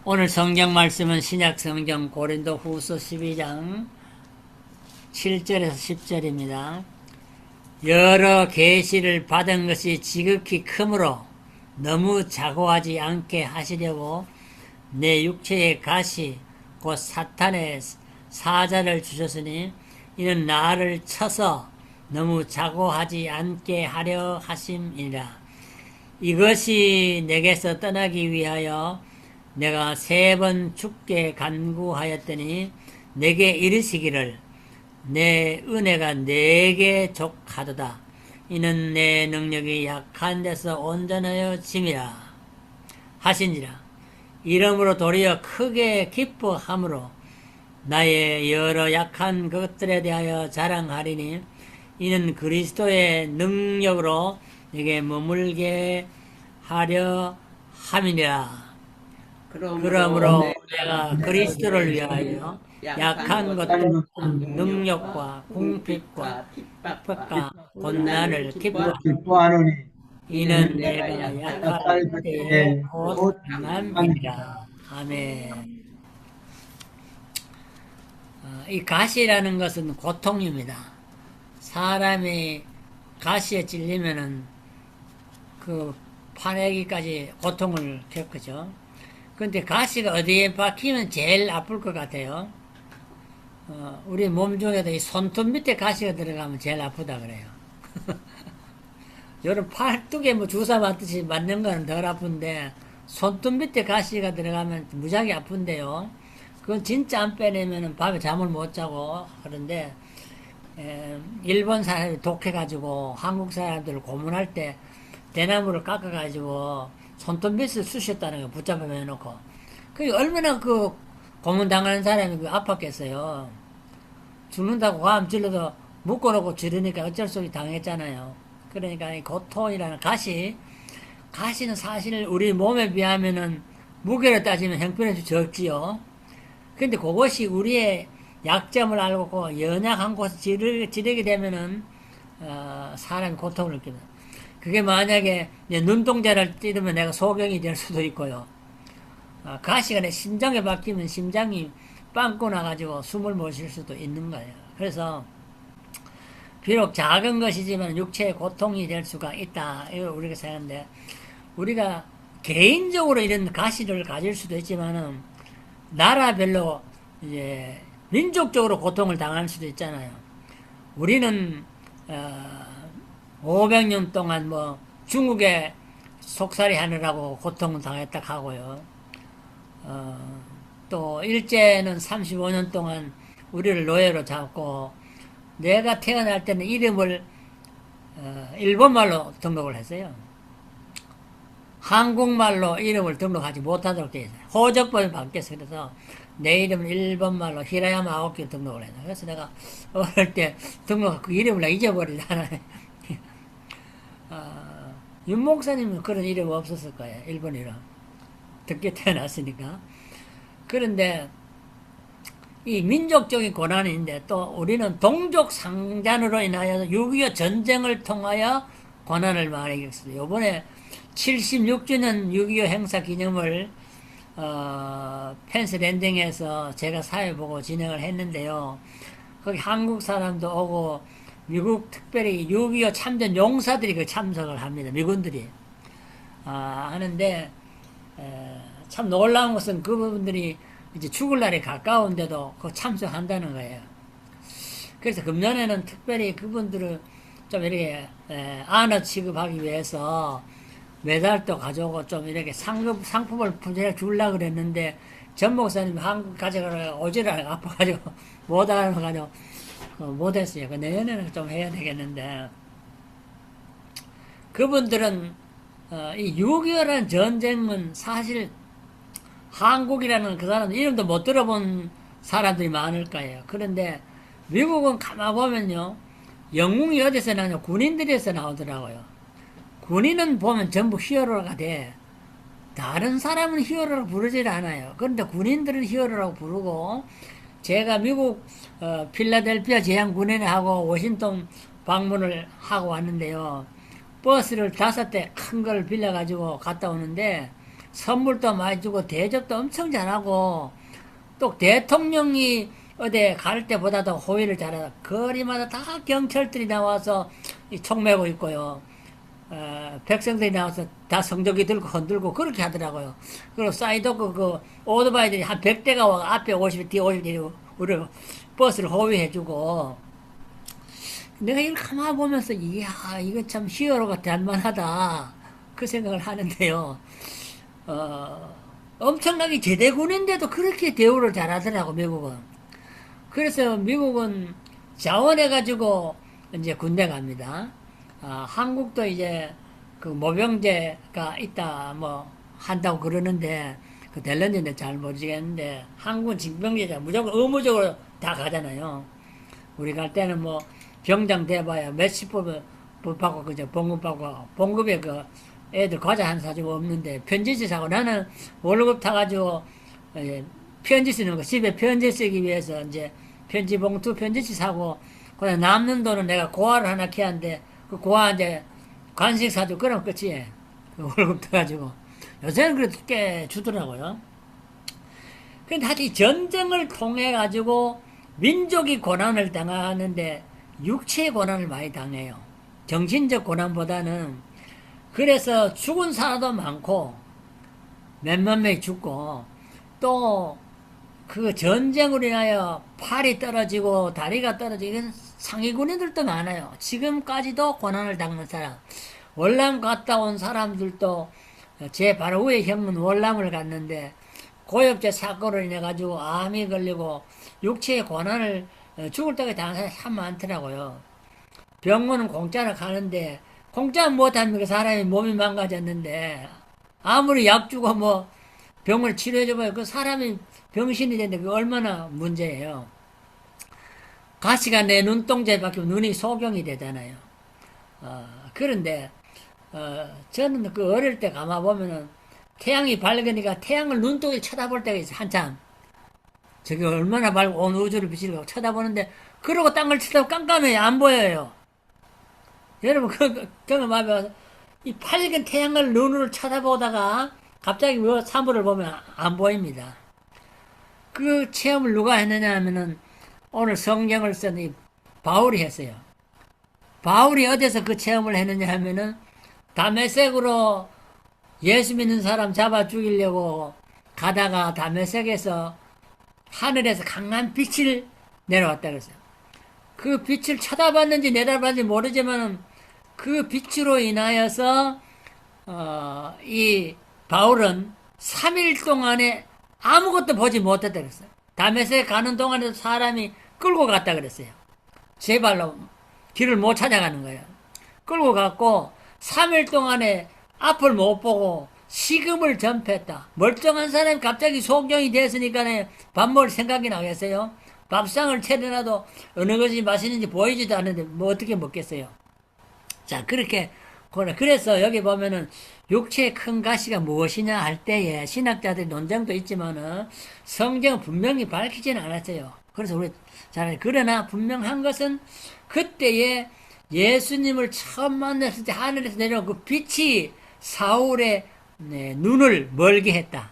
오늘 성경 말씀은 신약 성경 고린도 후서 12장 7절에서 10절입니다. 여러 계시를 받은 것이 지극히 크므로 너무 자고하지 않게 하시려고 내 육체의 가시 곧 사탄의 사자를 주셨으니 이는 나를 쳐서 너무 자고하지 않게 하려 하심이라. 이것이 내게서 떠나기 위하여 내가 3번 죽게 간구하였더니 내게 이르시기를 내 은혜가 내게 족하도다. 이는 내 능력이 약한 데서 온전하여 짐이라 하시니라. 이러므로 도리어 크게 기뻐함으로 나의 여러 약한 것들에 대하여 자랑하리니 이는 그리스도의 능력으로 내게 머물게 하려 함이니라. 그러므로 내가 그리스도를 위하여 약한 것들 능력과 궁핍과 핍박과 고난을 기뻐하노니 이는 내가 약할 때에 곧 남이라. 아멘. 이 가시라는 것은 고통입니다. 사람이 가시에 찔리면은 그 파내기까지 고통을 겪죠. 근데 가시가 어디에 박히면 제일 아플 것 같아요. 우리 몸 중에도 이 손톱 밑에 가시가 들어가면 제일 아프다 그래요. 여러분 팔뚝에 뭐 주사 맞듯이 맞는 건 덜 아픈데 손톱 밑에 가시가 들어가면 무지하게 아픈데요. 그건 진짜 안 빼내면 밤에 잠을 못 자고 그런데 일본 사람이 독해가지고 한국 사람들을 고문할 때 대나무를 깎아가지고 손톱 밑을 쑤셨다는 거 붙잡아 해놓고 그게 얼마나 그 고문당하는 사람이 그 아팠겠어요. 죽는다고 과암 질러도 묶어놓고 지르니까 어쩔 수 없이 당했잖아요. 그러니까 이 고통이라는 가시는 사실 우리 몸에 비하면은 무게를 따지면 형편에서 적지요. 근데 그것이 우리의 약점을 알고 연약한 곳에 지르게 되면은 사람이 고통을 느낍니다. 그게 만약에 눈동자를 찌르면 내가 소경이 될 수도 있고요. 가시가 내 심장에 박히면 심장이 빵꾸 나가지고 숨을 못 쉴 수도 있는 거예요. 그래서 비록 작은 것이지만 육체의 고통이 될 수가 있다. 이거 우리가 생각하는데 우리가 개인적으로 이런 가시를 가질 수도 있지만은 나라별로 이제 민족적으로 고통을 당할 수도 있잖아요. 우리는 500년 동안 뭐 중국에 속살이 하느라고 고통을 당했다 하고요. 또 일제는 35년 동안 우리를 노예로 잡고 내가 태어날 때는 이름을 일본말로 등록을 했어요. 한국말로 이름을 등록하지 못하도록 되어 있어요. 호적법이 바뀌었어요. 그래서 내 이름은 일본말로 히라야마 아오키 등록을 했어요. 그래서 내가 어릴 때 등록 그 이름을 잊어버리잖아요. 윤 목사님은 그런 이름 없었을 거예요. 일본 이름. 듣게 태어났으니까. 그런데 이 민족적인 고난인데 또 우리는 동족 상잔으로 인하여 6.25 전쟁을 통하여 고난을 많이 겪었어요. 요번에 76주년 6.25 행사 기념을 펜스 랜딩에서 제가 사회보고 진행을 했는데요. 거기 한국 사람도 오고 미국 특별히 6.25 참전 용사들이 그 참석을 합니다. 미군들이 하는데 참 놀라운 것은 그분들이 이제 죽을 날이 가까운데도 그 참석한다는 거예요. 그래서 금년에는 특별히 그분들을 좀 이렇게 아너 취급하기 위해서 메달도 가져오고 좀 이렇게 상품을 분명히 주려고 그랬는데 전 목사님이 한국 가져가려 오지를 아파가지고 못하가지고 못했어요. 내년에는 좀 해야 되겠는데 그분들은 이 6.25라는 전쟁은 사실 한국이라는 그 사람 이름도 못 들어본 사람들이 많을 거예요. 그런데 미국은 가만 보면요 영웅이 어디서 나오냐 군인들에서 나오더라고요. 군인은 보면 전부 히어로가 돼. 다른 사람은 히어로라고 부르질 않아요. 그런데 군인들은 히어로라고 부르고 제가 미국 필라델피아 제향군인회 하고 워싱턴 방문을 하고 왔는데요. 버스를 5대 큰 걸 빌려가지고 갔다 오는데 선물도 많이 주고 대접도 엄청 잘하고 또 대통령이 어디 갈 때보다도 호의를 잘하다. 거리마다 다 경찰들이 나와서 총 메고 있고요. 백성들이 나와서 다 성적이 들고 흔들고 그렇게 하더라고요. 그리고 사이드 그 오토바이들이 한 100대가 와 앞에 50, 뒤에 50대이 우리 버스를 호위해주고 내가 이걸 가만 보면서 이야 이거 참 히어로가 될만하다 그 생각을 하는데요. 엄청나게 제대군인데도 그렇게 대우를 잘하더라고 미국은. 그래서 미국은 자원해가지고 이제 군대 갑니다. 한국도 이제 그 모병제가 있다 뭐 한다고 그러는데 그 될런지는 잘 모르겠는데 한국은 징병제자 무조건 의무적으로 다 가잖아요. 우리 갈 때는 뭐 병장 돼봐야 몇십 법 받고 그저 봉급 받고 봉급에 그 애들 과자 한 사주고 없는데 편지지 사고 나는 월급 타가지고 편지 쓰는 거 집에 편지 쓰기 위해서 이제 편지 봉투 편지지 사고 그다음 남는 돈은 내가 고아를 하나 키웠는데 그 고아 이제 간식 사주고 그럼 끝이에요. 그 월급 타가지고 요새는 그래도 꽤 주더라고요. 근데 하여튼 전쟁을 통해 가지고 민족이 고난을 당하는데 육체의 고난을 많이 당해요. 정신적 고난보다는. 그래서 죽은 사람도 많고 몇만 명이 죽고 또 그 전쟁으로 인하여 팔이 떨어지고 다리가 떨어지고 이런 상위군인들도 많아요. 지금까지도 고난을 당하는 사람. 월남 갔다 온 사람들도 제 바로 위에 형은 월남을 갔는데 고엽제 사건으로 인해 가지고 암이 걸리고 육체의 고난을 죽을 때까지 당한 사람이 참 많더라고요. 병원은 공짜로 가는데 공짜 못하면 그 사람이 몸이 망가졌는데 아무리 약 주고 뭐 병을 치료해줘봐요. 그 사람이 병신이 되는데 그게 얼마나 문제예요. 가시가 내 눈동자에 박히면 눈이 소경이 되잖아요. 그런데 저는 그 어릴 때 가만 보면은 태양이 밝으니까 태양을 눈동에 쳐다볼 때가 있어요. 한참. 저게 얼마나 밝고 온 우주를 비치려고 쳐다보는데 그러고 딴 걸 쳐다보면 깜깜해요. 안 보여요. 여러분 그 경험하면 이 밝은 태양을 눈으로 쳐다보다가 갑자기 사물을 보면 안 보입니다. 그 체험을 누가 했느냐 하면은 오늘 성경을 쓴 이 바울이 했어요. 바울이 어디서 그 체험을 했느냐 하면은 다메섹으로 예수 믿는 사람 잡아 죽이려고 가다가 다메섹에서 하늘에서 강한 빛을 내려왔다 그랬어요. 그 빛을 쳐다봤는지 내다봤는지 모르지만 그 빛으로 인하여서 이 바울은 3일 동안에 아무것도 보지 못했다 그랬어요. 다메섹에 가는 동안에도 사람이 끌고 갔다 그랬어요. 제 발로 길을 못 찾아가는 거예요. 끌고 갔고 3일 동안에 앞을 못 보고 식음을 전폐했다. 멀쩡한 사람이 갑자기 소경이 됐으니까 밥 먹을 생각이 나겠어요? 밥상을 차려놔도 어느 것이 맛있는지 보이지도 않는데 뭐 어떻게 먹겠어요? 자, 그렇게 그래서 여기 보면은 육체의 큰 가시가 무엇이냐 할 때에 신학자들의 논쟁도 있지만은 성경은 분명히 밝히지는 않았어요. 그래서 우리 잘 그러나 분명한 것은 그때에 예수님을 처음 만났을 때 하늘에서 내려온 그 빛이 사울의 눈을 멀게 했다.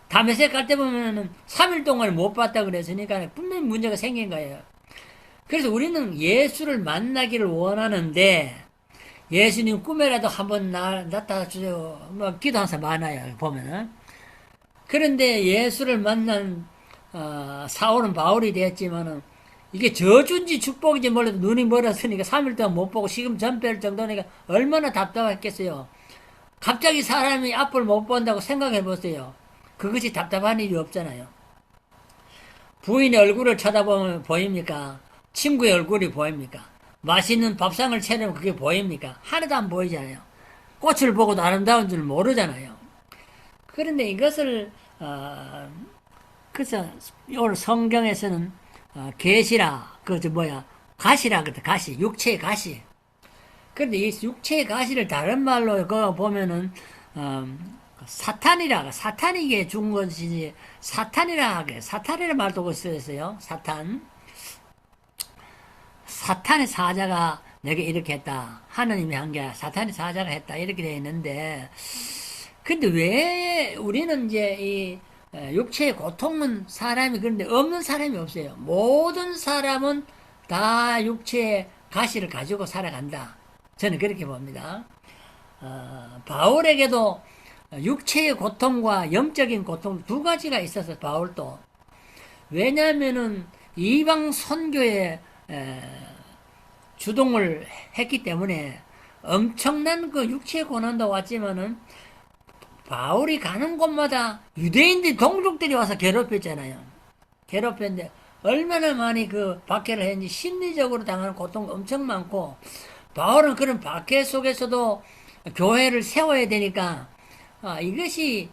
다메섹 갈 때 보면은 3일 동안 못 봤다 그랬으니까 분명히 문제가 생긴 거예요. 그래서 우리는 예수를 만나기를 원하는데 예수님 꿈에라도 한번 나타나 주세요. 뭐 기도하는 사람 많아요. 보면은. 그런데 예수를 만난 사울은 바울이 됐지만은 이게 저주인지 축복인지 몰라도 눈이 멀었으니까 3일 동안 못 보고 식음 전폐할 정도니까 얼마나 답답했겠어요. 갑자기 사람이 앞을 못 본다고 생각해 보세요. 그것이 답답한 일이 없잖아요. 부인의 얼굴을 쳐다보면 보입니까? 친구의 얼굴이 보입니까? 맛있는 밥상을 차리면 그게 보입니까? 하나도 안 보이잖아요. 꽃을 보고도 아름다운 줄 모르잖아요. 그런데 이것을 그래서 오늘 성경에서는 계시라 가시라 그래. 가시, 육체의 가시. 그런데 이 육체의 가시를 다른 말로 그거 보면은 사탄이 이게 준 것이지 사탄이라 하게 사탄이라 말도 쓰였어요. 사탄의 사자가 내게 이렇게 했다. 하느님이 한 게 사탄의 사자가 했다. 이렇게 되어 있는데 근데 왜 우리는 이제 이 육체의 고통은 사람이 그런데 없는 사람이 없어요. 모든 사람은 다 육체의 가시를 가지고 살아간다. 저는 그렇게 봅니다. 바울에게도 육체의 고통과 영적인 고통 두 가지가 있어서 바울도 왜냐하면은 이방 선교에 주동을 했기 때문에 엄청난 그 육체의 고난도 왔지만은 바울이 가는 곳마다 유대인들 동족들이 와서 괴롭혔잖아요. 괴롭혔는데 얼마나 많이 그 박해를 했는지 심리적으로 당하는 고통도 엄청 많고 바울은 그런 박해 속에서도 교회를 세워야 되니까 이것이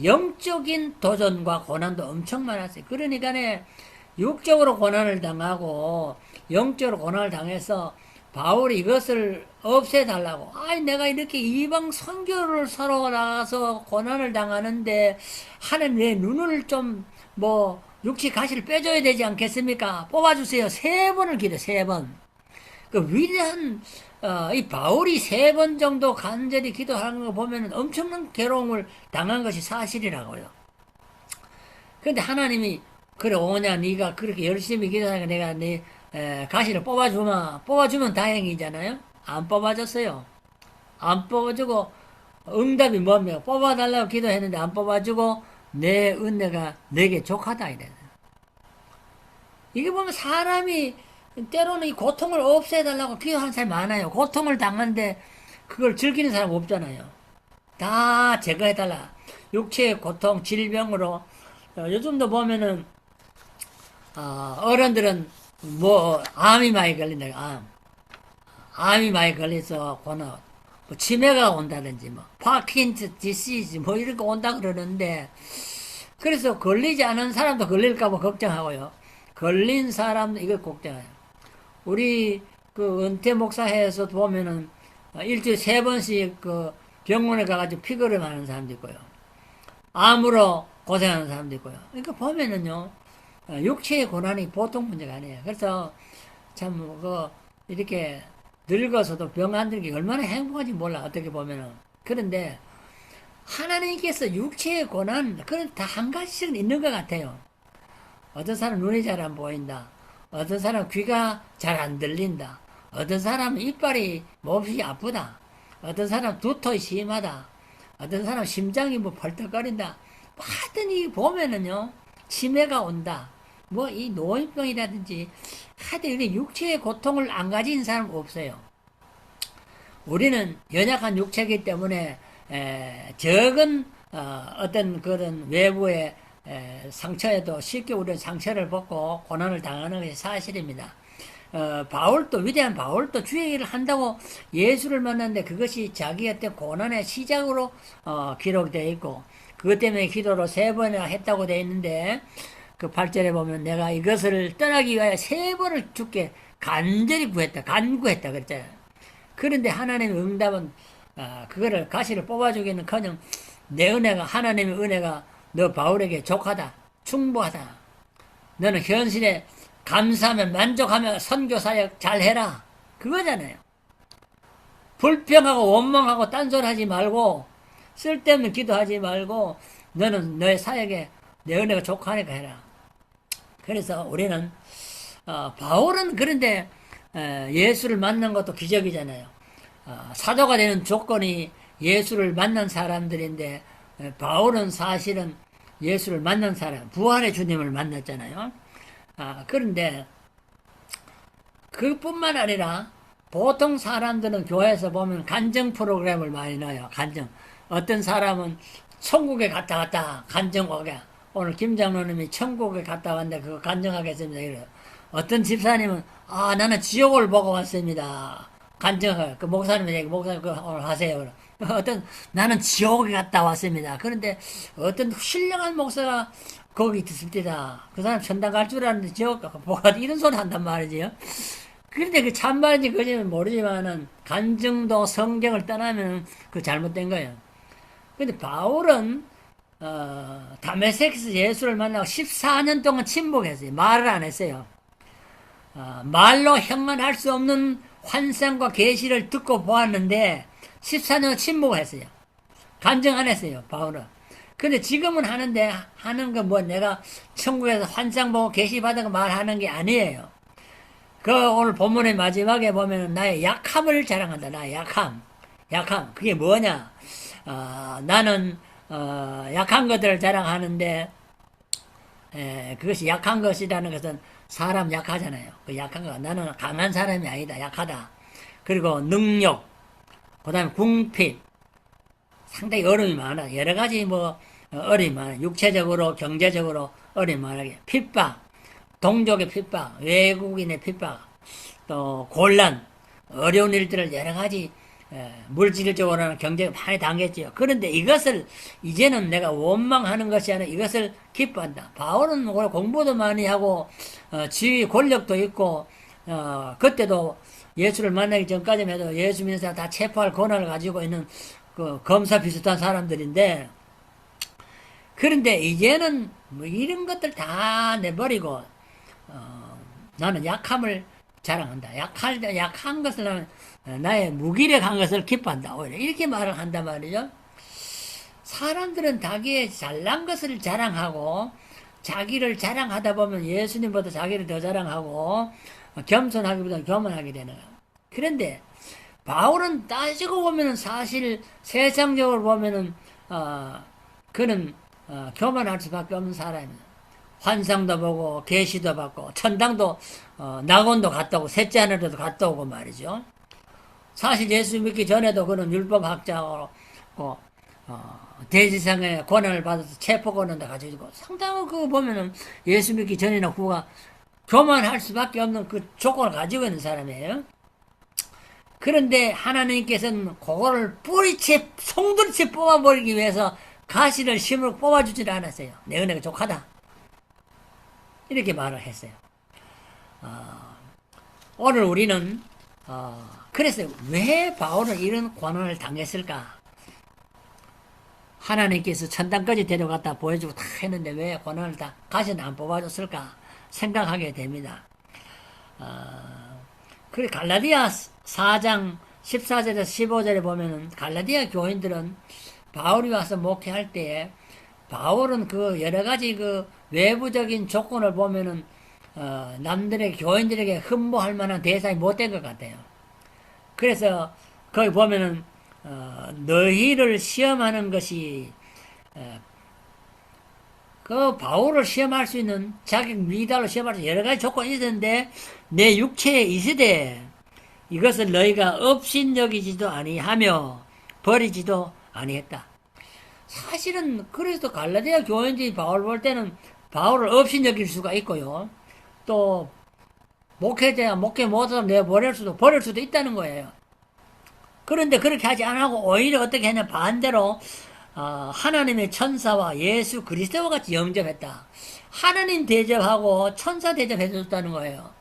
영적인 도전과 고난도 엄청 많았어요. 그러니까 육적으로 고난을 당하고 영적으로 고난을 당해서 바울이 이것을 없애달라고. 내가 이렇게 이방 선교를 사러 나가서 고난을 당하는데 하나님 내 눈을 좀 육체 가시를 빼줘야 되지 않겠습니까? 뽑아주세요. 3번을 기도해. 3번. 그 위대한 이 바울이 3번 정도 간절히 기도하는 거 보면 엄청난 괴로움을 당한 것이 사실이라고요. 그런데 하나님이 그래 오냐 네가 그렇게 열심히 기도하니까 내가 네 가시를 뽑아주면 다행이잖아요. 안 뽑아줬어요. 안 뽑아주고 응답이 뭡니까? 뽑아달라고 기도했는데 안 뽑아주고 내 은혜가 내게 족하다 이래. 이게 보면 사람이 때로는 이 고통을 없애달라고 기도하는 사람이 많아요. 고통을 당하는데 그걸 즐기는 사람 없잖아요. 다 제거해달라. 육체의 고통, 질병으로 요즘도 보면은 어른들은 암이 많이 걸린다. 암이 많이 걸려서 고난, 치매가 온다든지 파킨스 디시즈 이런 거 온다 그러는데 그래서 걸리지 않은 사람도 걸릴까봐 걱정하고요. 걸린 사람도 이걸 걱정해요. 우리 그 은퇴 목사회에서 보면은 일주일에 3번씩 그 병원에 가가지고 피거를 하는 사람도 있고요. 암으로 고생하는 사람도 있고요. 그러니까 보면은요, 육체의 고난이 보통 문제가 아니에요. 그래서 참 이렇게 늙어서도 병 안 들기 얼마나 행복한지 몰라, 어떻게 보면은. 그런데 하나님께서 육체의 고난, 그런 다 한 가지씩은 있는 것 같아요. 어떤 사람 눈이 잘 안 보인다. 어떤 사람 귀가 잘 안 들린다. 어떤 사람은 이빨이 몹시 아프다. 어떤 사람 두통이 심하다. 어떤 사람 심장이 펄떡거린다. 하여튼 이 보면은요, 치매가 온다. 이 노인병이라든지, 하여튼 이렇게 육체의 고통을 안 가진 사람 없어요. 우리는 연약한 육체이기 때문에, 적은, 어떤 그런 외부의 상처에도 쉽게 우리는 상처를 벗고 고난을 당하는 것이 사실입니다. 바울도, 위대한 바울도 주의 일을 한다고 예수를 만났는데 그것이 자기 어떤 고난의 시작으로, 기록되어 있고, 그것 때문에 기도로 3번이나 했다고 되어 있는데, 그 8절에 보면 내가 이것을 떠나기 위하여 3번을 주께 간절히 구했다. 간구했다. 그랬잖아요. 그런데 하나님의 응답은, 그거를 가시를 뽑아주기는 커녕 내 은혜가, 하나님의 은혜가 너 바울에게 족하다. 충분하다. 너는 현실에 감사하며 만족하며 선교사역 잘해라. 그거잖아요. 불평하고 원망하고 딴소리 하지 말고 쓸데없는 기도하지 말고 너는 너의 사역에 내 은혜가 족하니까 해라. 그래서 우리는 바울은 그런데 예수를 만난 것도 기적이잖아요. 사도가 되는 조건이 예수를 만난 사람들인데 바울은 사실은 예수를 만난 사람, 부활의 주님을 만났잖아요. 그런데 그뿐만 아니라 보통 사람들은 교회에서 보면 간증 프로그램을 많이 넣어요. 간증. 어떤 사람은 천국에 갔다 왔다. 간증 오게. 오늘 김장로님이 천국에 갔다 왔는데 그거 간증하겠습니다. 이래요. 어떤 집사님은 나는 지옥을 보고 왔습니다. 간증을 그 목사님 그거 오늘 하세요. 나는 지옥에 갔다 왔습니다. 그런데 어떤 신령한 목사가 거기 있습니다. 그 사람 천당 갈 줄 알았는데 지옥 뭐가 이런 소리 한단 말이지요. 그런데 그 참말인지 거짓말인지 모르지만은 간증도 성경을 떠나면 그 잘못된 거예요. 근데 바울은 다메섹에서 예수를 만나고 14년 동안 침묵했어요. 말을 안 했어요. 말로 형언할 수 없는 환상과 계시를 듣고 보았는데 14년 침묵했어요. 간증 안 했어요, 바울은. 근데 지금은 하는데, 하는 거 뭐 내가 천국에서 환상 보고 계시 받은 거 말하는 게 아니에요. 그 오늘 본문의 마지막에 보면은 나의 약함을 자랑한다. 나의 약함. 약함. 그게 뭐냐? 나는, 약한 것들을 자랑하는데, 그것이 약한 것이라는 것은 사람 약하잖아요. 그 약한 거. 나는 강한 사람이 아니다. 약하다. 그리고 능력. 그 다음에 궁핍. 상당히 어려움이 많아. 여러 가지 뭐, 어려움이 많아. 육체적으로, 경제적으로 어려움이 많아게. 핍박. 동족의 핍박. 외국인의 핍박. 또, 곤란. 어려운 일들을 여러 가지 물질적으로는 경쟁이 많이 당했지요. 그런데 이것을 이제는 내가 원망하는 것이 아니라 이것을 기뻐한다. 바울은 공부도 많이 하고 지위 권력도 있고 그때도 예수를 만나기 전까지만 해도 예수 믿는 사람 다 체포할 권한을 가지고 있는 그 검사 비슷한 사람들인데 그런데 이제는 뭐 이런 것들 다 내버리고 나는 약함을 자랑한다. 약한 것을 나는 나의 무기력한 것을 기뻐한다. 오히려 이렇게 말을 한단 말이죠. 사람들은 자기의 잘난 것을 자랑하고 자기를 자랑하다 보면 예수님보다 자기를 더 자랑하고 겸손하기보다 교만하게 되는 거예요. 그런데 바울은 따지고 보면은 사실 세상적으로 보면은 그는 교만할 수밖에 없는 사람이에요. 환상도 보고 계시도 받고 천당도 낙원도 갔다 오고 셋째 하늘에도 갔다 오고 말이죠. 사실 예수 믿기 전에도 그는 율법학자고 대지상의 권한을 받아서 체포 권한도 가지고 있고 상당히 그거 보면은 예수 믿기 전이나 후가 교만할 수밖에 없는 그 조건을 가지고 있는 사람이에요. 그런데 하나님께서는 그거를 뿌리채 송두리째 뽑아버리기 위해서 가시를 심으로 뽑아주질 않았어요. 내 은혜가 족하다. 이렇게 말을 했어요. 오늘 우리는 그래서 왜 바울은 이런 고난을 당했을까? 하나님께서 천당까지 데려갔다 보여주고 다 했는데 왜 고난을 다 가시는 안 뽑아줬을까? 생각하게 됩니다. 그래 갈라디아 4장 14절에서 15절에 보면은 갈라디아 교인들은 바울이 와서 목회할 때에 바울은 그 여러 가지 그 외부적인 조건을 보면은 남들에게 교인들에게 흠모할 만한 대상이 못 된 것 같아요. 그래서 거기 보면은 너희를 시험하는 것이 그 바울을 시험할 수 있는 자격 미달로 시험할 수 있는 여러 가지 조건이 있었는데 내 육체에 있으되 이것을 너희가 업신여기지도 아니하며 버리지도 아니했다. 사실은 그래서 갈라디아 교인들이 바울 볼 때는 바울을 업신여길 수가 있고요. 또 목회자 목회 못하면 내가 버릴 수도 있다는 거예요. 그런데 그렇게 하지 않고 오히려 어떻게 했냐 반대로 하나님의 천사와 예수 그리스도와 같이 영접했다. 하나님 대접하고 천사 대접해줬다는 거예요.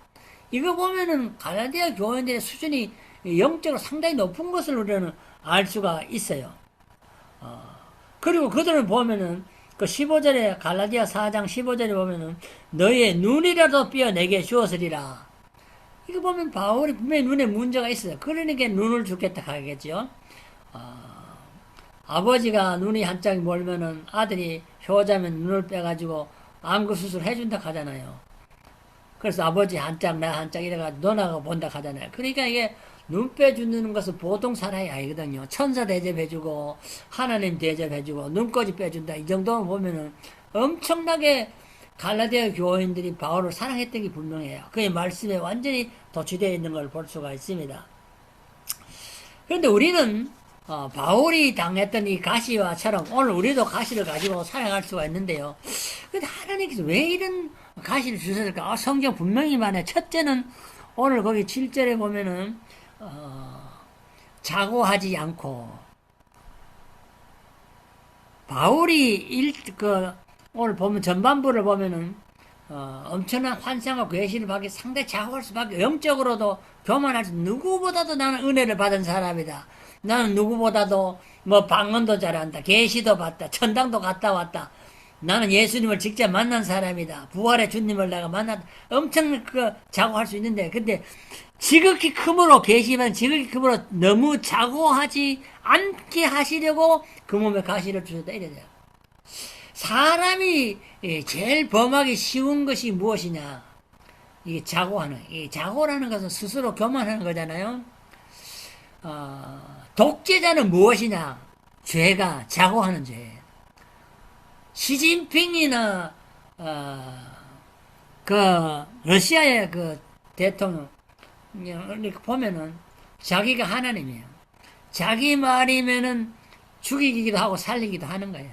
이거 보면은 갈라디아 교인들의 수준이 영적으로 상당히 높은 것을 우리는 알 수가 있어요. 그리고 그들을 보면은 그 15절에 갈라디아 4장 15절에 보면은 너의 눈이라도 삐어 내게 주었으리라. 이거 보면 바울이 분명히 눈에 문제가 있어요. 그러니까 눈을 주겠다 하겠죠. 아버지가 눈이 한짝 멀면은 아들이 효자면 눈을 빼가지고 안구 수술 해준다 하잖아요. 그래서 아버지 한짝 나 한짝 이래가 너나가 본다 하잖아요. 그러니까 이게 눈 빼주는 것은 보통 사람이 아니거든요. 천사 대접해주고 하나님 대접해주고 눈까지 빼준다. 이 정도만 보면은 엄청나게 갈라디아 교인들이 바울을 사랑했던 게 분명해요. 그의 말씀에 완전히 도취되어 있는 걸 볼 수가 있습니다. 그런데 우리는 바울이 당했던 이 가시와처럼 오늘 우리도 가시를 가지고 살아갈 수가 있는데요. 근데 하나님께서 왜 이런 가시를 주셨을까? 성경 분명히 말해. 첫째는 오늘 거기 7절에 보면은 자고하지 않고 바울이 오늘 보면 전반부를 보면은 엄청난 환상과 계시를 받기 상당히 자고할 수밖에 영적으로도 교만할 수 누구보다도 나는 은혜를 받은 사람이다. 나는 누구보다도 뭐 방언도 잘한다. 계시도 봤다. 천당도 갔다 왔다. 나는 예수님을 직접 만난 사람이다. 부활의 주님을 내가 만났다. 엄청 자고할 수 있는데 근데 지극히 크므로 계시면 지극히 크므로 너무 자고하지 않게 하시려고 그 몸에 가시를 주셨다 이래요. 사람이 제일 범하기 쉬운 것이 무엇이냐? 이게 자고하는. 이 자고라는 것은 스스로 교만하는 거잖아요. 독재자는 무엇이냐? 죄가 자고하는 죄예요. 시진핑이나 그 러시아의 그 대통령 이렇게 보면은 자기가 하나님이에요. 자기 말이면은 죽이기도 하고 살리기도 하는 거예요.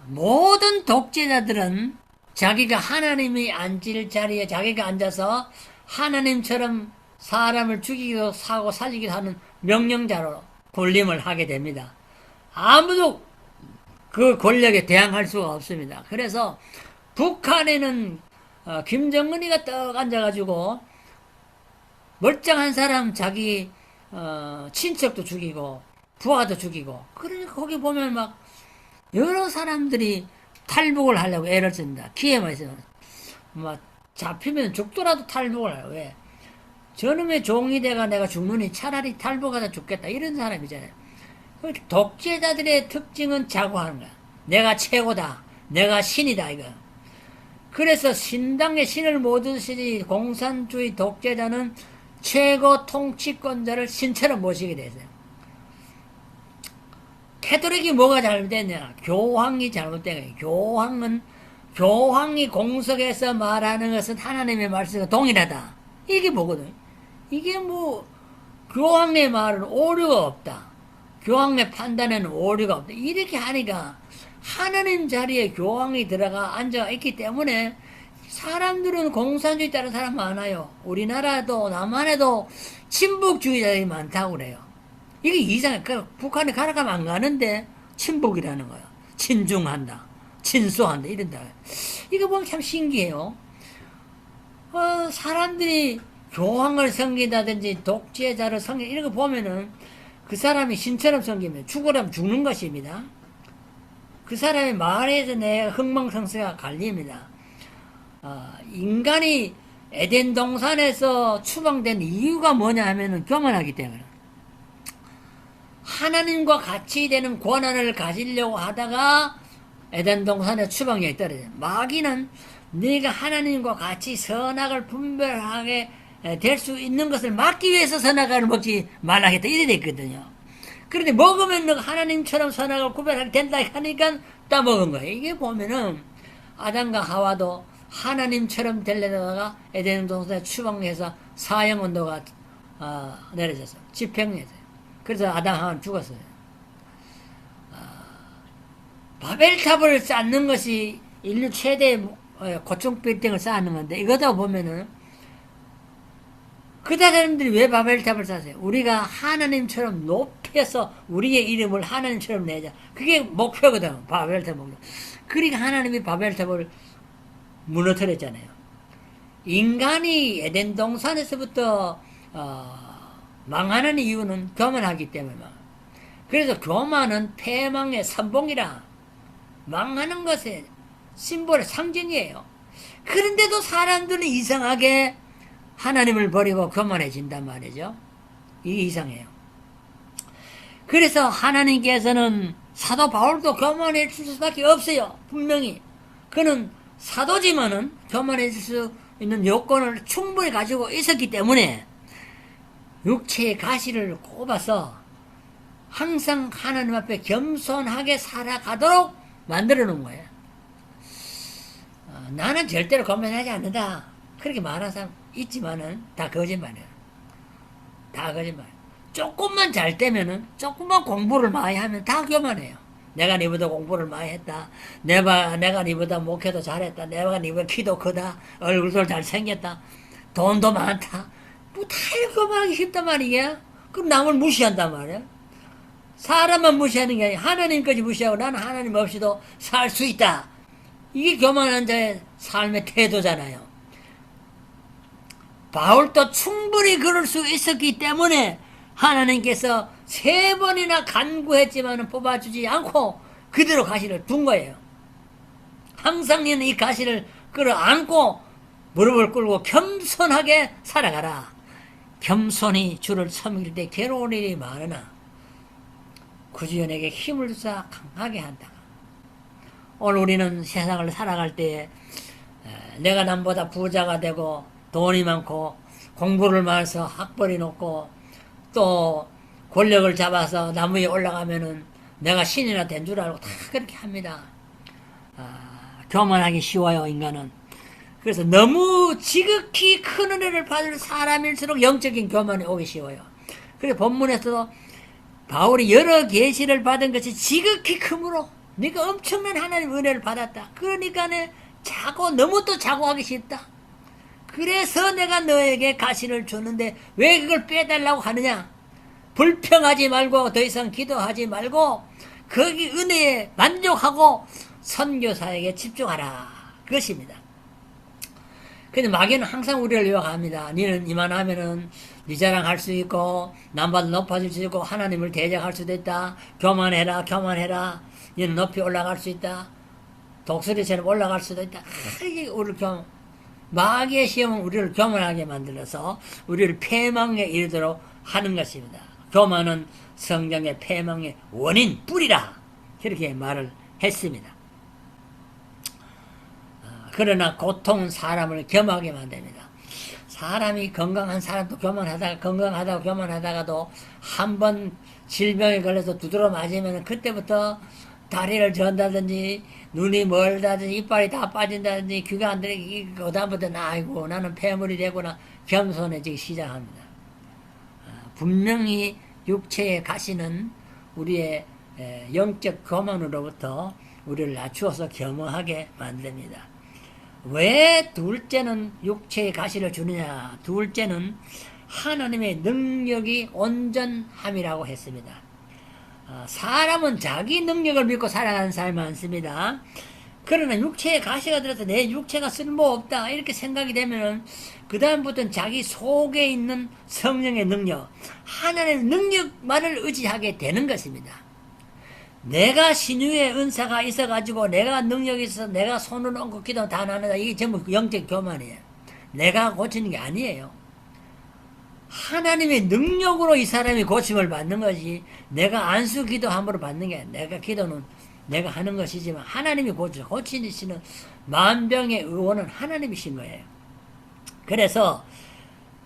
모든 독재자들은 자기가 하나님이 앉을 자리에 자기가 앉아서 하나님처럼 사람을 죽이기도 하고 살리기도 하는 명령자로 군림을 하게 됩니다. 아무도 그 권력에 대항할 수가 없습니다. 그래서 북한에는 김정은이가 떡 앉아가지고 멀쩡한 사람 자기 친척도 죽이고 부하도 죽이고, 그러니까 거기 보면 막 여러 사람들이 탈북을 하려고 애를 씁니다. 기회만 있으면 막 잡히면 죽더라도 탈북을 해요. 왜? 저놈의 종이 돼가 내가 죽느니 차라리 탈북하다 죽겠다 이런 사람이잖아요. 독재자들의 특징은 자고하는 거야. 내가 최고다, 내가 신이다 이거. 그래서 신당의 신을 모시지 공산주의 독재자는 최고 통치권자를 신처럼 모시게 됐어요. 캐톨릭이 뭐가 잘못됐냐? 교황이 잘못된 거예요. 교황이 공석에서 말하는 것은 하나님의 말씀과 동일하다. 이게 뭐거든? 이게 뭐 교황의 말은 오류가 없다. 교황의 판단에는 오류가 없다. 이렇게 하니까 하나님 자리에 교황이 들어가 앉아 있기 때문에 사람들은 공산주의 따른 사람 많아요. 우리나라도 남한에도 친북주의자들이 많다고 그래요. 이게 이상해. 북한에 가라가면 안 가는데 친북이라는 거야. 친중한다, 친소한다 이런다. 이거 보면 참 신기해요. 사람들이 교황을 섬긴다든지 독재자를 섬긴다 이런 거 보면은 그 사람이 신처럼 섬기면 죽으라면 죽는 것입니다. 그 사람의 말에서 내 흥망성쇠가 갈립니다. 인간이 에덴 동산에서 추방된 이유가 뭐냐 하면은 교만하기 때문에. 하나님과 같이 되는 권한을 가지려고 하다가 에덴 동산에 추방에 떨어져요. 마귀는 네가 하나님과 같이 선악을 분별하게 될 수 있는 것을 막기 위해서 선악을 먹지 말라겠다 이래 됐거든요. 그런데 먹으면 너가 하나님처럼 선악을 구별하게 된다 하니까 따먹은 거예요. 이게 보면은 아담과 하와도 하나님처럼 되려다가 에덴 동산에 추방해서 사형운동가 내려졌어요. 집행했어요. 그래서 아담 하와는 죽었어요. 바벨탑을 쌓는 것이 인류 최대의 고층 빌딩을 쌓는 건데, 이거다 보면은 그 사람들이 왜 바벨탑을 쌓았어요? 우리가 하나님처럼 높여서 우리의 이름을 하나님처럼 내자. 그게 목표거든. 바벨탑 목표. 그러니까 하나님이 바벨탑을 무너뜨렸잖아요. 인간이 에덴 동산에서부터 망하는 이유는 교만하기 때문에. 그래서 교만은 패망의 선봉이라, 망하는 것의 심볼의 상징이에요. 그런데도 사람들은 이상하게 하나님을 버리고 교만해진단 말이죠. 이게 이상해요. 그래서 하나님께서는 사도 바울도 교만해질 수밖에 없어요. 분명히. 그는 사도지만은 교만해질 수 있는 요건을 충분히 가지고 있었기 때문에 육체의 가시를 꼽아서 항상 하나님 앞에 겸손하게 살아가도록 만들어 놓은 거예요. 나는 절대로 교만하지 않는다. 그렇게 말하는 사람 있지만은 다 거짓말이에요. 다 거짓말. 조금만 잘 되면은, 조금만 공부를 많이 하면 다 교만해요. 내가 니보다 공부를 많이 했다. 내가 니보다 목회도 잘했다. 내가 니보다 키도 크다. 얼굴도 잘생겼다. 돈도 많다. 뭐 다 교만하기 쉽단 말이야. 그럼 남을 무시한단 말이야. 사람만 무시하는 게 아니라 하나님까지 무시하고 나는 하나님 없이도 살 수 있다. 이게 교만한 자의 삶의 태도잖아요. 바울도 충분히 그럴 수 있었기 때문에 하나님께서 3번이나 간구했지만 뽑아주지 않고 그대로 가시를 둔 거예요. 항상 너는 이 가시를 끌어안고 무릎을 꿇고 겸손하게 살아가라. 겸손히 주를 섬길 때 괴로운 일이 많으나 구주연에게 힘을 주사 강하게 한다. 오늘 우리는 세상을 살아갈 때 내가 남보다 부자가 되고 돈이 많고 공부를 많아서 학벌이 높고 또 권력을 잡아서 나무 위에 올라가면은 내가 신이나 된 줄 알고 다 그렇게 합니다. 교만하기 쉬워요, 인간은. 그래서 너무 지극히 큰 은혜를 받을 사람일수록 영적인 교만이 오기 쉬워요. 그래서 본문에서도 바울이 여러 계시를 받은 것이 지극히 크므로 네가 엄청난 하나님 은혜를 받았다. 그러니까 너무 또 자고하기 쉽다. 그래서 내가 너에게 가시를 주는데 왜 그걸 빼달라고 하느냐? 불평하지 말고 더 이상 기도하지 말고 거기 은혜에 만족하고 선교사에게 집중하라. 그것입니다. 근데 마귀는 항상 우리를 유혹합니다. 너는 이만하면은 네 자랑할 수 있고 남보다 높아질 수 있고 하나님을 대적할 수도 있다. 교만해라. 너는 높이 올라갈 수 있다. 독수리처럼 올라갈 수도 있다. 마귀의 시험은 우리를 교만하게 만들어서 우리를 패망에 이르도록 하는 것입니다. 교만은 성경의 패망의 원인, 뿌리라. 그렇게 말을 했습니다. 그러나 고통은 사람을 겸하게 만듭니다. 사람이 건강한 사람도 교만하다가도 한 번 질병에 걸려서 두드러 맞으면 그때부터 다리를 전다든지 눈이 멀다든지 이빨이 다 빠진다든지 귀가 안 들리고 그다음부터는 아이고 나는 폐물이 되구나 겸손해지기 시작합니다. 분명히 육체의 가시는 우리의 영적 교만으로부터 우리를 낮추어서 겸허하게 만듭니다. 왜 둘째는 육체의 가시를 주느냐? 둘째는 하나님의 능력이 온전함이라고 했습니다. 사람은 자기 능력을 믿고 살아가는 사람이 많습니다. 그러나 육체의 가시가 들어서 내 육체가 쓸모없다 이렇게 생각이 되면 그 다음부터는 자기 속에 있는 성령의 능력, 하나님의 능력만을 의지하게 되는 것입니다. 내가 신유의 은사가 있어가지고 내가 능력이 있어서 내가 손을 얹고 기도 다 나눈다. 이게 전부 영적 교만이에요. 내가 고치는 게 아니에요. 하나님의 능력으로 이 사람이 고침을 받는 것이 내가 안수 기도함으로 받는 게 아니라 내가 기도는 내가 하는 것이지만 하나님이 고치시는 만병의 의원은 하나님이신 거예요. 그래서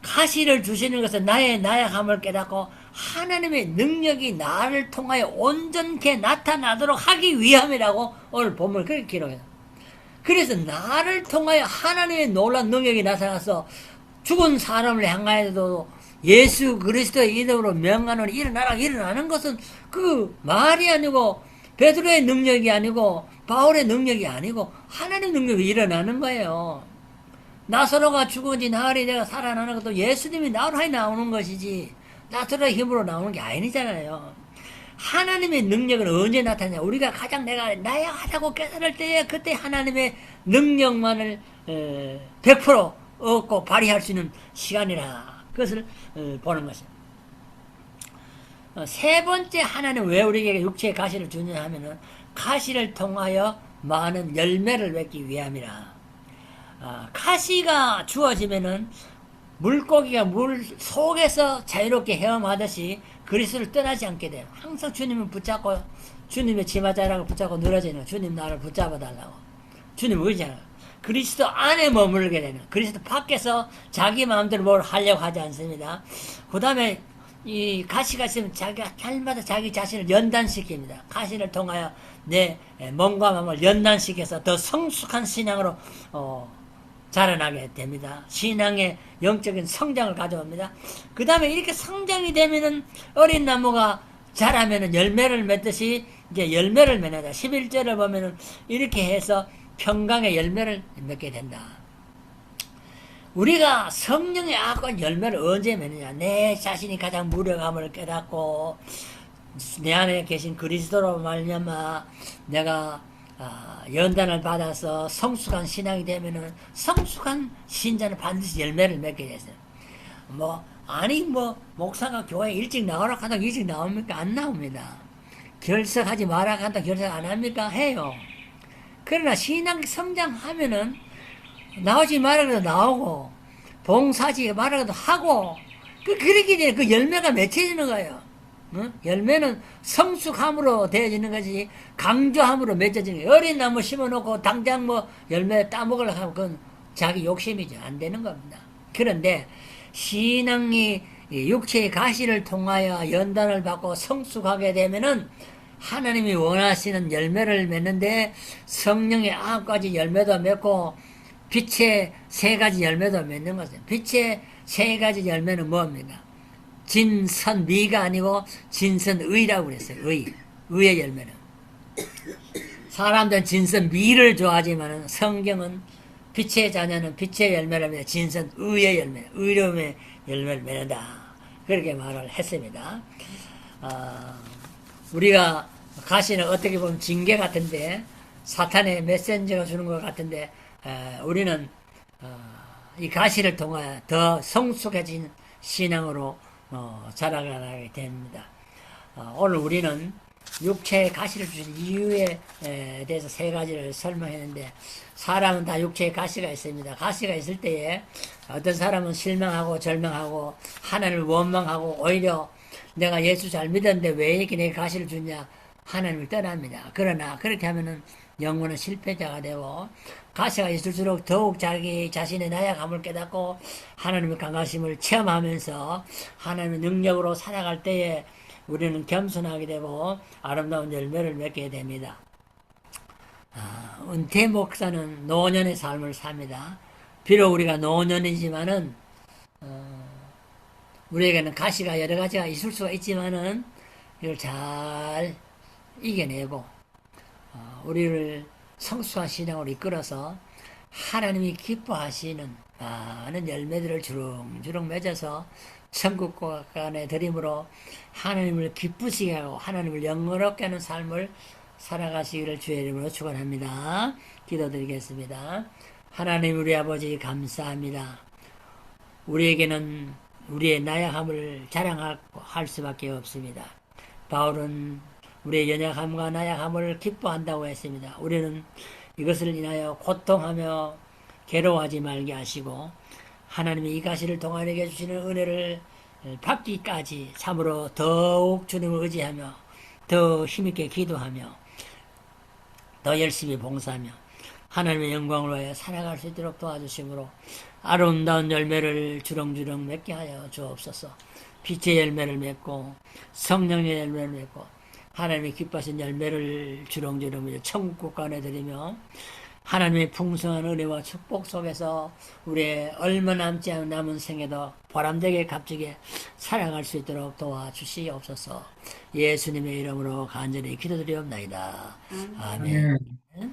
가시를 주시는 것은 나의 나약함을 깨닫고 하나님의 능력이 나를 통하여 온전케 나타나도록 하기 위함이라고 오늘 본문을 그렇게 기록해요. 그래서 나를 통하여 하나님의 놀라운 능력이 나타나서 죽은 사람을 향하여도 예수 그리스도의 이름으로 명하노니 일어나는 것은 그 말이 아니고 베드로의 능력이 아니고 바울의 능력이 아니고 하나님의 능력이 일어나는 거예요. 나사로가 죽은 지 나흘이 내가 살아나는 것도 예수님이 나로 하여 나오는 것이지 나사로의 힘으로 나오는 게 아니잖아요. 하나님의 능력은 언제 나타나냐? 우리가 가장 내가 나약하다고 깨달을 때에 그때 하나님의 능력만을 100% 얻고 발휘할 수 있는 시간이라 그것을 보는 것입니다. 세 번째 하나님 왜 우리에게 육체의 가시를 주느냐 하면은 가시를 통하여 많은 열매를 맺기 위함이라. 가시가 주어지면은 물고기가 물 속에서 자유롭게 헤엄하듯이 그리스도를 떠나지 않게 돼요. 항상 주님을 붙잡고 주님의 치마자락을 붙잡고 늘어지는 주님 나를 붙잡아 달라고 주님 의지하라. 그리스도 안에 머물게 되는 그리스도 밖에서 자기 마음대로 뭘 하려고 하지 않습니다. 그 다음에 이 가시가 있으면 자기가 날마다 자기 자신을 연단시킵니다. 가시를 통하여 내 몸과 마음을 연단시켜서 더 성숙한 신앙으로 자라나게 됩니다. 신앙의 영적인 성장을 가져옵니다. 그 다음에 이렇게 성장이 되면은 어린 나무가 자라면은 열매를 맺듯이 이제 열매를 맺는다. 11절을 보면은 이렇게 해서 평강의 열매를 맺게 된다. 우리가 성령의 악한 열매를 언제 맺느냐? 내 자신이 가장 무력함을 깨닫고 내 안에 계신 그리스도로 말미암아 내가 연단을 받아서 성숙한 신앙이 되면은 성숙한 신자는 반드시 열매를 맺게 됐어요. 목사가 교회 일찍 나오라 하다 일찍 나옵니까? 안 나옵니다. 결석하지 마라 한다 결석 안 합니까? 해요. 그러나 신앙 성장하면은 나오지 말아도 나오고 봉사하지 말아도 하고 그렇게 되면 그 열매가 맺혀지는 거예요. 어? 열매는 성숙함으로 되어지는 것이 강조함으로 맺어지는 거예요. 어린 나무 심어놓고 당장 뭐 열매 따먹으려고 하면 그건 자기 욕심이죠. 안 되는 겁니다. 그런데 신앙이 육체의 가시를 통하여 연단을 받고 성숙하게 되면은 하나님이 원하시는 열매를 맺는데 성령의 9가지 열매도 맺고 빛의 3가지 열매도 맺는 것입니다. 빛의 3가지 열매는 뭡니까? 진선미가 아니고 진선의라고 그랬어요. 의의 열매는. 사람들은 진선미를 좋아하지만 성경은 빛의 자녀는 빛의 열매를 진선의의 열매, 의로움의 열매를 맺는다. 그렇게 말을 했습니다. 우리가 가시는 어떻게 보면 징계 같은데 사탄의 메신저가 주는 것 같은데 우리는 이 가시를 통하여 더 성숙해진 신앙으로 자라가게 됩니다. 오늘 우리는 육체의 가시를 주신 이유에 대해서 3가지를 설명했는데 사람은 다 육체의 가시가 있습니다. 가시가 있을 때에 어떤 사람은 실망하고 절망하고 하나님을 원망하고 오히려 내가 예수 잘 믿었는데 왜 이렇게 내게 가시를 주냐 하나님을 떠납니다. 그러나 그렇게 하면은 영혼은 실패자가 되고 가시가 있을수록 더욱 자기 자신의 나약함을 깨닫고 하나님의 강하심을 체험하면서 하나님의 능력으로 살아갈 때에 우리는 겸손하게 되고 아름다운 열매를 맺게 됩니다. 은퇴 목사는 노년의 삶을 삽니다. 비록 우리가 노년이지만은 우리에게는 가시가 여러 가지가 있을 수가 있지만은 이걸 잘 이겨내고 우리를 성숙한 신앙으로 이끌어서 하나님이 기뻐하시는 많은 열매들을 주렁주렁 맺어서 천국간의 드림으로 하나님을 기쁘시게 하고 하나님을 영원롭게 하는 삶을 살아가시기를 주의 이름으로 축원합니다. 기도드리겠습니다. 하나님 우리 아버지 감사합니다. 우리에게는 우리의 나약함을 자랑할 수밖에 없습니다. 바울은 우리의 연약함과 나약함을 기뻐한다고 했습니다. 우리는 이것을 인하여 고통하며 괴로워하지 말게 하시고 하나님의 이 가시를 통하여 주시는 은혜를 받기까지 참으로 더욱 주님을 의지하며 더 힘있게 기도하며 더 열심히 봉사하며 하나님의 영광을 위하여 살아갈 수 있도록 도와주심으로 아름다운 열매를 주렁주렁 맺게 하여 주옵소서. 빛의 열매를 맺고 성령의 열매를 맺고 하나님의 기뻐하신 열매를 주렁주렁 천국간에 드리며 하나님의 풍성한 은혜와 축복 속에서 우리의 얼마 남지 않은 남은 생에도 보람되게 값지게 살아갈 수 있도록 도와주시옵소서. 예수님의 이름으로 간절히 기도드리옵나이다. 아멘.